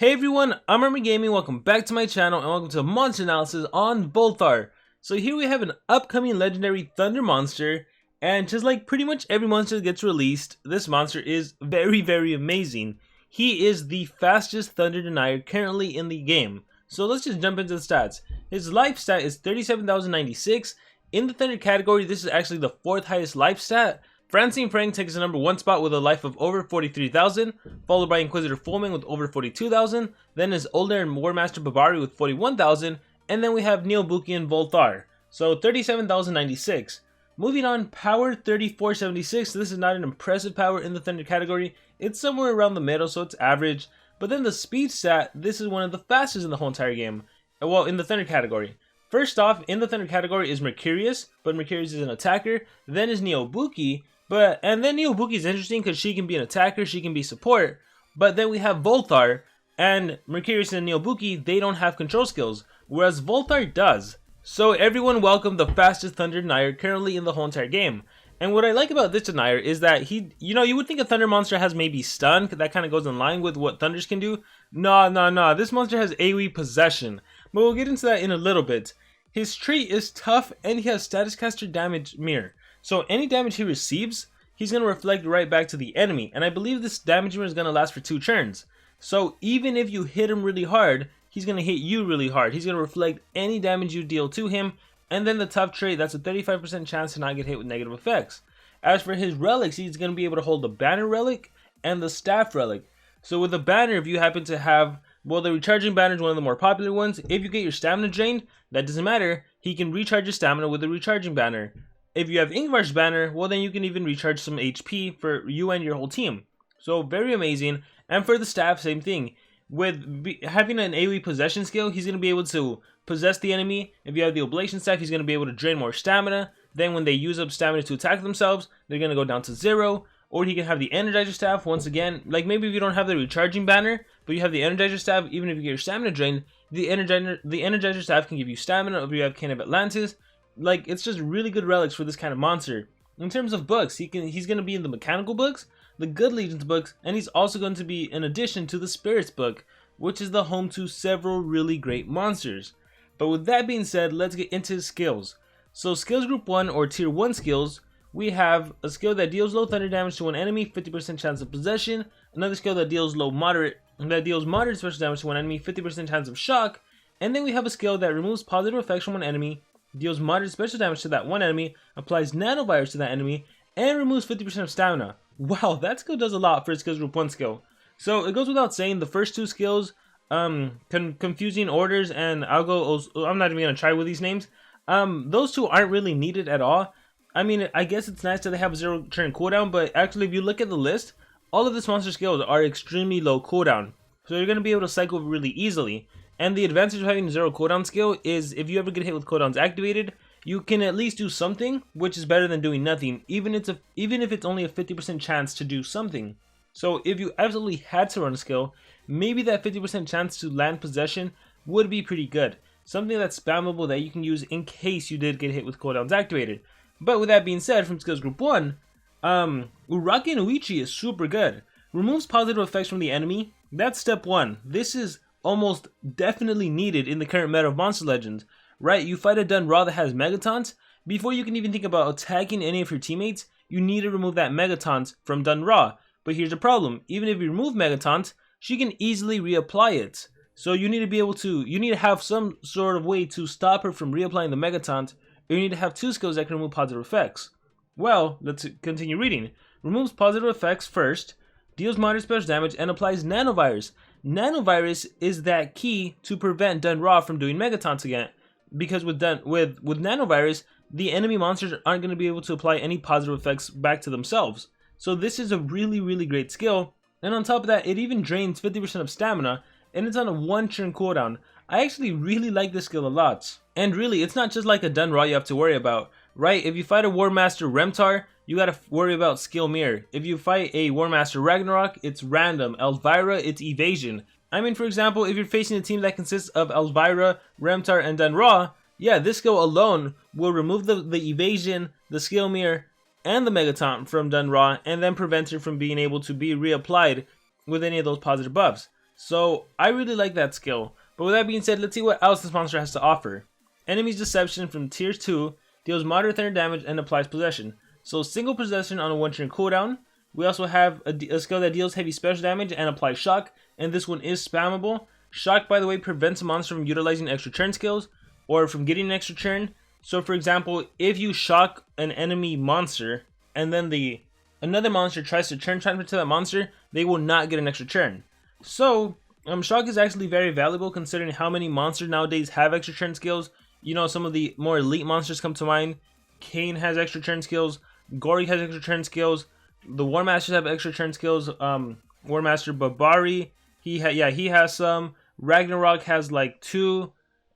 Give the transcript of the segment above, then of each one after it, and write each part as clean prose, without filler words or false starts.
Hey everyone, I'm Army Gaming, welcome back to my channel and welcome to a monster analysis on Volthar. So here we have an upcoming legendary thunder monster, and just like pretty much every monster that gets released, this monster is very amazing. He is the fastest thunder denier currently in the game. So let's just jump into the stats. His life stat is 37,096. In the thunder category, this is actually the 4th highest life stat. Francine Frank takes the number 1 spot with a life of over 43,000, followed by Inquisitor Fulming with over 42,000, then is Older and War Master Babari with 41,000, and then we have Neobuki and Volthar. So 37,096. Moving on, power 3476. This is not an impressive power in the thunder category. It's somewhere around the middle, so it's average. But then the speed stat, this is one of the fastest in the whole entire game. Well, in the thunder category. First off, in the thunder category is Mercurius, but Mercurius is an attacker. Then is Neobuki. And then Neobuki is interesting because she can be an attacker, she can be support. But then we have Volthar, and Mercurius and Neobuki, they don't have control skills, whereas Volthar does. So everyone welcome the fastest thunder denier currently in the whole entire game. And what I like about this denier is that you would think a thunder monster has maybe stun, because that kind of goes in line with what thunders can do. No, this monster has AoE possession, but we'll get into that in a little bit. His trait is tough, and he has status caster damage mirror. So any damage he receives, he's going to reflect right back to the enemy. And I believe this damage mirror is going to last for 2 turns. So even if you hit him really hard, he's going to hit you really hard. He's going to reflect any damage you deal to him. And then the tough trait, that's a 35% chance to not get hit with negative effects. As for his relics, he's going to be able to hold the banner relic and the staff relic. So with the banner, if you happen to have, well, the recharging banner is one of the more popular ones. If you get your stamina drained, that doesn't matter. He can recharge your stamina with the recharging banner. If you have Ingvar's banner, well then you can even recharge some HP for you and your whole team. So very amazing. And for the staff, same thing. With having an AoE possession skill, he's going to be able to possess the enemy. If you have the oblation staff, he's going to be able to drain more stamina. Then when they use up stamina to attack themselves, they're going to go down to 0. Or he can have the energizer staff once again. Like maybe if you don't have the recharging banner, but you have the energizer staff, even if you get your stamina drained, the energizer staff can give you stamina. If you have Cane of Atlantis, like, it's just really good relics for this kind of monster. In terms of books, he's going to be in the mechanical books, the good legions books, and he's also going to be in addition to the spirits book, which is the home to several really great monsters. But with that being said, let's get into his skills. So skills group 1 or tier 1 skills, we have a skill that deals low thunder damage to one enemy, 50% chance of possession. Another skill that deals moderate special damage to one enemy, 50% chance of shock. And then we have a skill that removes positive effects from one enemy, deals moderate special damage to that one enemy, applies nanovirus to that enemy, and removes 50% of stamina. Wow, that skill does a lot for its skills group 1 skill. So it goes without saying, the first 2 skills, confusing orders, and I'm not even going to try with these names. Those 2 aren't really needed at all. I mean, I guess it's nice that they have a 0 turn cooldown, but actually if you look at the list, all of this monster skills are extremely low cooldown. So you're going to be able to cycle really easily. And the advantage of having a 0 cooldown skill is if you ever get hit with cooldowns activated, you can at least do something, which is better than doing nothing, even if it's only a 50% chance to do something. So if you absolutely had to run a skill, maybe that 50% chance to land possession would be pretty good. Something that's spammable that you can use in case you did get hit with cooldowns activated. But with that being said, from skills group 1, Uraki no Uichi is super good. Removes positive effects from the enemy. That's step 1. This is almost definitely needed in the current meta of Monster Legends, right? You fight a Dun Ra that has Megatons, before you can even think about attacking any of your teammates, you need to remove that Megatons from Dun Ra. But here's the problem, even if you remove Megatons, she can easily reapply it. So you need to have some sort of way to stop her from reapplying the Megatons, or you need to have 2 skills that can remove positive effects. Well, let's continue reading. Removes positive effects first, deals moderate special damage, and applies nanovirus. Nanovirus is that key to prevent Dun Ra from doing Megatons again, because with nanovirus, the enemy monsters aren't going to be able to apply any positive effects back to themselves. So this is a really great skill, and on top of that, it even drains 50% of stamina, and it's on a 1 turn cooldown. I actually really like this skill a lot. And really, it's not just like a Dun Ra you have to worry about, right? If you fight a War Master Remtar, you gotta worry about skill mirror. If you fight a War Master Ragnarok, it's random. Elvira, it's evasion. I mean, for example, if you're facing a team that consists of Elvira, Remtar, and Dun Ra, yeah, this skill alone will remove the evasion, the skill mirror, and the Megaton from Dun Ra, and then prevent her from being able to be reapplied with any of those positive buffs. So I really like that skill. But with that being said, let's see what else this monster has to offer. Enemy's Deception from tier 2 deals moderate thunder damage and applies possession. So single possession on a 1-turn cooldown. We also have a skill that deals heavy special damage and applies shock, and this one is spammable. Shock, by the way, prevents a monster from utilizing extra turn skills or from getting an extra turn. So for example, if you shock an enemy monster and then another monster tries to turn transfer to that monster, they will not get an extra turn. So shock is actually very valuable considering how many monsters nowadays have extra turn skills. You know, some of the more elite monsters come to mind. Kane has extra turn skills. Gory has extra turn skills. The War Masters have extra turn skills. War Master Babari, he has some. Ragnarok has like 2.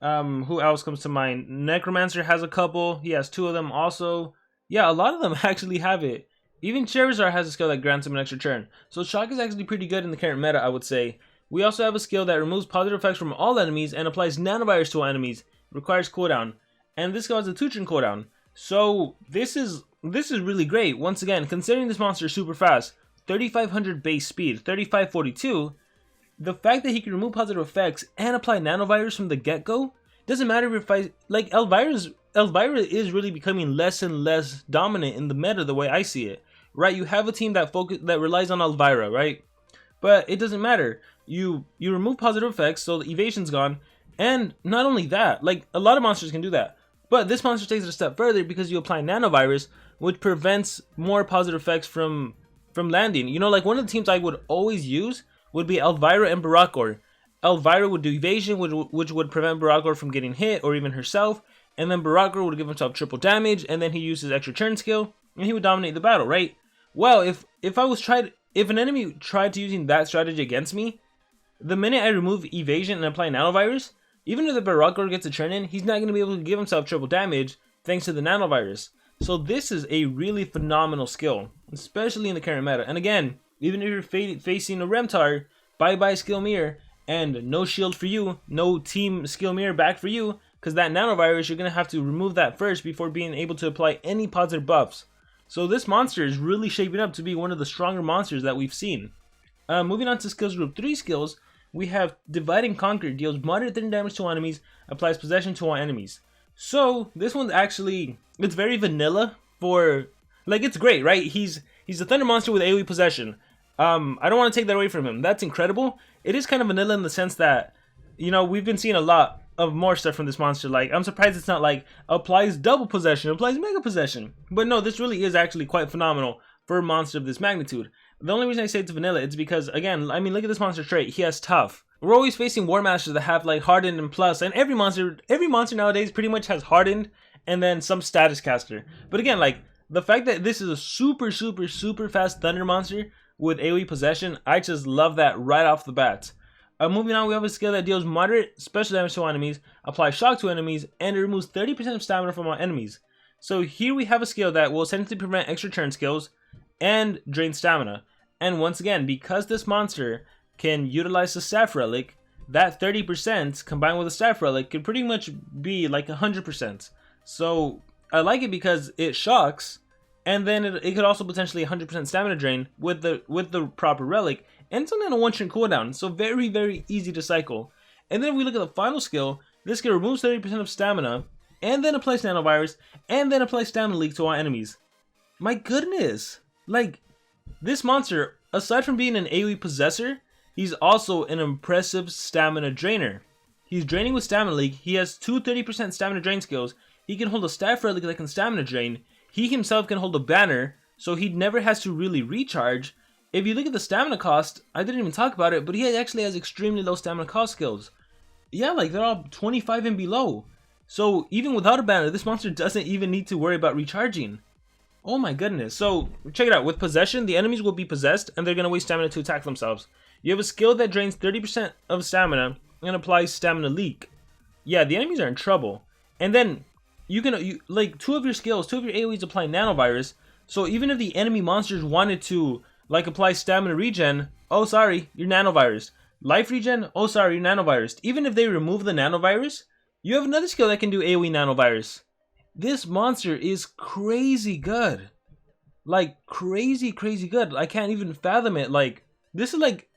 Who else comes to mind? Necromancer has a couple. He has 2 of them also. Yeah, a lot of them actually have it. Even Charizard has a skill that grants him an extra turn. So shock is actually pretty good in the current meta, I would say. We also have a skill that removes positive effects from all enemies and applies nanovirus to all enemies. It requires cooldown, and this skill has a 2-turn cooldown. So this is really great. Once again, considering this monster is super fast, 3500 base speed, 3542, the fact that he can remove positive effects and apply nanovirus from the get-go, doesn't matter if Elvira is really becoming less and less dominant in the meta the way I see it. Right? You have a team that relies on Elvira, right? But it doesn't matter. You remove positive effects, so the evasion's gone, and not only that, like a lot of monsters can do that. But this monster takes it a step further because you apply nanovirus, which prevents more positive effects from landing. You know, like one of the teams I would always use would be Elvira and Barakor. Elvira would do evasion, which would prevent Barakor from getting hit or even herself, and then Barakor would give himself triple damage, and then he uses extra turn skill, and he would dominate the battle, right? Well, if an enemy tried to using that strategy against me, the minute I remove evasion and apply nanovirus, even if the Barakor gets a turn in, he's not going to be able to give himself triple damage thanks to the nanovirus. So this is a really phenomenal skill, especially in the current meta. And again, even if you're facing a Remtar, bye-bye skill mirror, and no shield for you, no team skill mirror back for you, because that nanovirus, you're going to have to remove that first before being able to apply any positive buffs. So this monster is really shaping up to be one of the stronger monsters that we've seen. Moving on to skills group 3 skills, we have Divide and Conquer, deals moderate thunder damage to all enemies, applies possession to all enemies. So this one's actually, it's very vanilla for, like, it's great, right? He's a thunder monster with AoE possession. I don't want to take that away from him. That's incredible. It is kind of vanilla in the sense that, you know, we've been seeing a lot of more stuff from this monster. Like, I'm surprised it's not like applies double possession, applies mega possession. But no, this really is actually quite phenomenal for a monster of this magnitude. The only reason I say it's vanilla is because, again, I mean, look at this monster trait. He has tough. We're always facing War Masters that have like hardened and plus, and every monster nowadays pretty much has hardened and then some status caster. But again, like the fact that this is a super fast thunder monster with AoE possession, I just love that right off the bat. Moving on, we have a skill that deals moderate special damage to enemies, applies shock to enemies, and it removes 30% of stamina from all enemies. So here we have a skill that will essentially prevent extra turn skills and drain stamina. And once again, because this monster can utilize the staff relic, that 30% combined with the staff relic could pretty much be like 100%. So I like it because it shocks, and then it could also potentially 100% stamina drain with the proper relic, and it's only on a 1-turn cooldown, so very easy to cycle. And then if we look at the final skill, this skill removes 30% of stamina, and then applies nanovirus, and then applies stamina leak to all enemies. My goodness! Like, this monster, aside from being an AoE possessor, he's also an impressive stamina drainer. He's draining with stamina leak, he has two 30% stamina drain skills, he can hold a staff relic that can stamina drain, he himself can hold a banner, so he never has to really recharge. If you look at the stamina cost, I didn't even talk about it, but he actually has extremely low stamina cost skills. Yeah, like they're all 25 and below. So even without a banner, this monster doesn't even need to worry about recharging. Oh my goodness. So check it out. With possession, the enemies will be possessed and they're going to waste stamina to attack themselves. You have a skill that drains 30% of stamina and applies stamina leak. Yeah, the enemies are in trouble. And then like two of your AoEs apply nanovirus. So even if the enemy monsters wanted to like apply stamina regen, oh sorry, you're nanovirus. Life regen, oh sorry, you're nanovirus. Even if they remove the nanovirus, you have another skill that can do AoE nanovirus. This monster is crazy good. Like crazy good. I can't even fathom it. Like this is like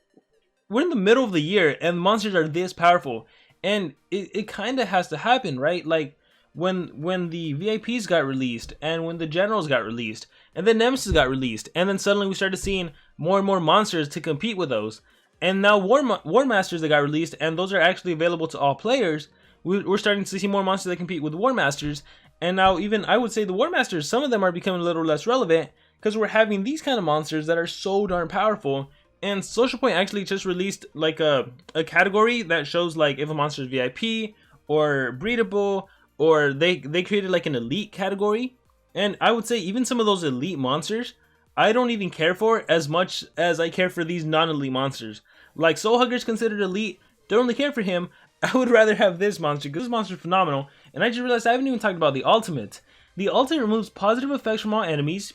we're in the middle of the year and monsters are this powerful, and it kind of has to happen, right? Like when the VIPs got released, and when the generals got released, and then Nemesis got released, and then suddenly we started seeing more and more monsters to compete with those. And now War Masters that got released, and those are actually available to all players. We're starting to see more monsters that compete with War Masters, and now even I would say the War Masters, some of them are becoming a little less relevant because we're having these kind of monsters that are so darn powerful. And Social Point actually just released like a category that shows like if a monster is VIP or breedable, or they created like an elite category. And I would say even some of those elite monsters, I don't even care for as much as I care for these non-elite monsters. Like Soul Hugger's considered elite, don't really care for him. I would rather have this monster because this monster is phenomenal. And I just realized I haven't even talked about the ultimate. The ultimate removes positive effects from all enemies,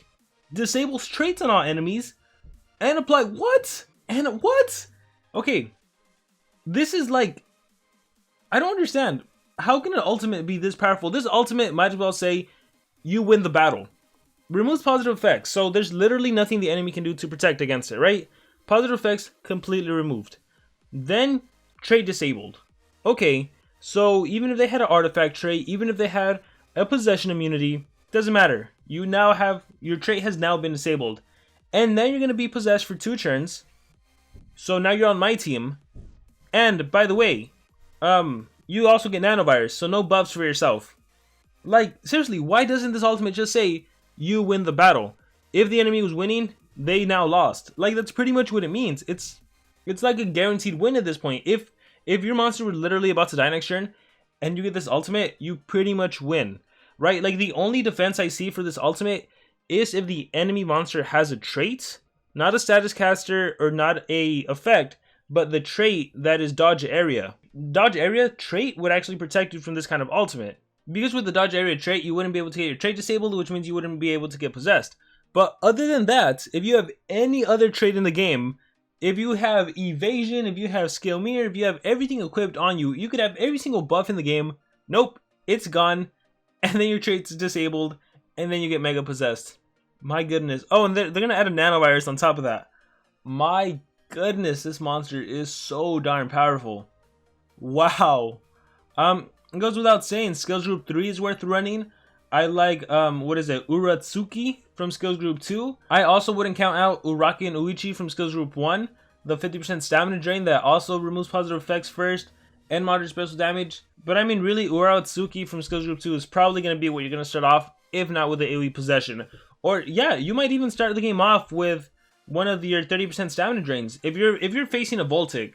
disables traits on all enemies, and apply what? And what? Okay, this is like, I don't understand. How can an ultimate be this powerful? This ultimate might as well say you win the battle. Removes positive effects, so there's literally nothing the enemy can do to protect against it, right? Positive effects completely removed. Then trait disabled. Okay, so even if they had an artifact trait, even if they had a possession immunity, doesn't matter. You now have, your trait has now been disabled. And then you're going to be possessed for 2 turns. So now you're on my team. And by the way, you also get nanovirus, so no buffs for yourself. Like, seriously, why doesn't this ultimate just say you win the battle? If the enemy was winning, they now lost. Like, that's pretty much what it means. It's like a guaranteed win at this point. If your monster was literally about to die next turn and you get this ultimate, you pretty much win, right? Like, the only defense I see for this ultimate is if the enemy monster has a trait, not a status caster or not a effect, but the trait that is dodge area. Dodge area trait would actually protect you from this kind of ultimate. Because with the dodge area trait, you wouldn't be able to get your trait disabled, which means you wouldn't be able to get possessed. But other than that, if you have any other trait in the game, if you have evasion, if you have skill mirror, if you have everything equipped on you, you could have every single buff in the game. Nope, it's gone. And then your trait's disabled, and then you get mega possessed. My goodness. Oh, and they're going to add a nanovirus on top of that. My goodness, this monster is so darn powerful. Wow. It goes without saying, Skills Group 3 is worth running. I like, what is it, Uratsuki from Skills Group 2. I also wouldn't count out Uraki and Uichi from Skills Group 1. The 50% stamina drain that also removes positive effects first and moderate special damage. But I mean, really, Uratsuki from Skills Group 2 is probably going to be what you're going to start off, if not with the AoE possession. Or, yeah, you might even start the game off with one of your 30% stamina drains. If you're facing a Voltic,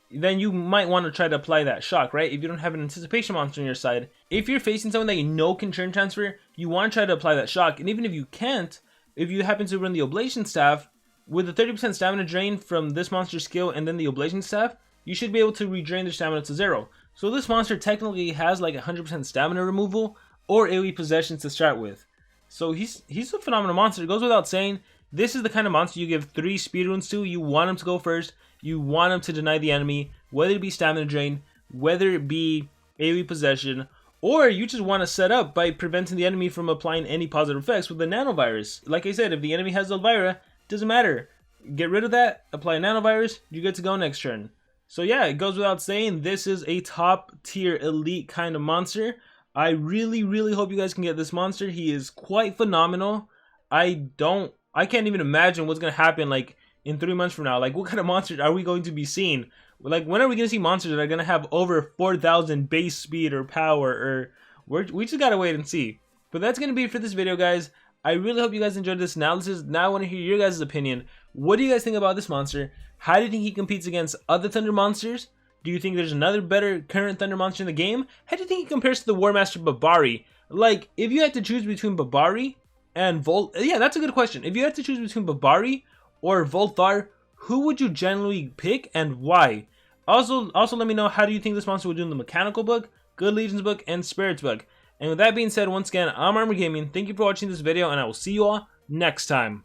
then you might want to try to apply that shock, right? If you don't have an anticipation monster on your side. If you're facing someone that you know can turn transfer, you want to try to apply that shock. And even if you can't, if you happen to run the Oblation Staff, with the 30% stamina drain from this monster's skill and then the Oblation Staff, you should be able to redrain their stamina to 0. So this monster technically has like 100% stamina removal or AoE possession to start with. So he's a phenomenal monster. It goes without saying, this is the kind of monster you give 3 speed runes to. You want him to go first. You want him to deny the enemy, whether it be stamina drain, whether it be AoE possession, or you just want to set up by preventing the enemy from applying any positive effects with the nanovirus. Like I said, if the enemy has Elvira, doesn't matter. Get rid of that, apply nanovirus, you get to go next turn. So yeah, it goes without saying, this is a top tier elite kind of monster. I really, really hope you guys can get this monster. He is quite phenomenal. I can't even imagine what's going to happen like in 3 months from now. Like, what kind of monsters are we going to be seeing? Like, when are we going to see monsters that are going to have over 4,000 base speed or power? Or we just got to wait and see. But that's going to be it for this video, guys. I really hope you guys enjoyed this analysis. Now I want to hear your guys' opinion. What do you guys think about this monster? How do you think he competes against other Thunder monsters? Do you think there's another better current Thunder monster in the game? How do you think he compares to the War Master Babari? Like, if you had to choose between Babari and yeah, that's a good question. If you had to choose between Babari or Volthar, who would you generally pick and why? Also let me know, how do you think this monster would do in the Mechanical book, Good Legions book, and Spirits book? And with that being said, once again, I'm Armor Gaming. Thank you for watching this video, and I will see you all next time.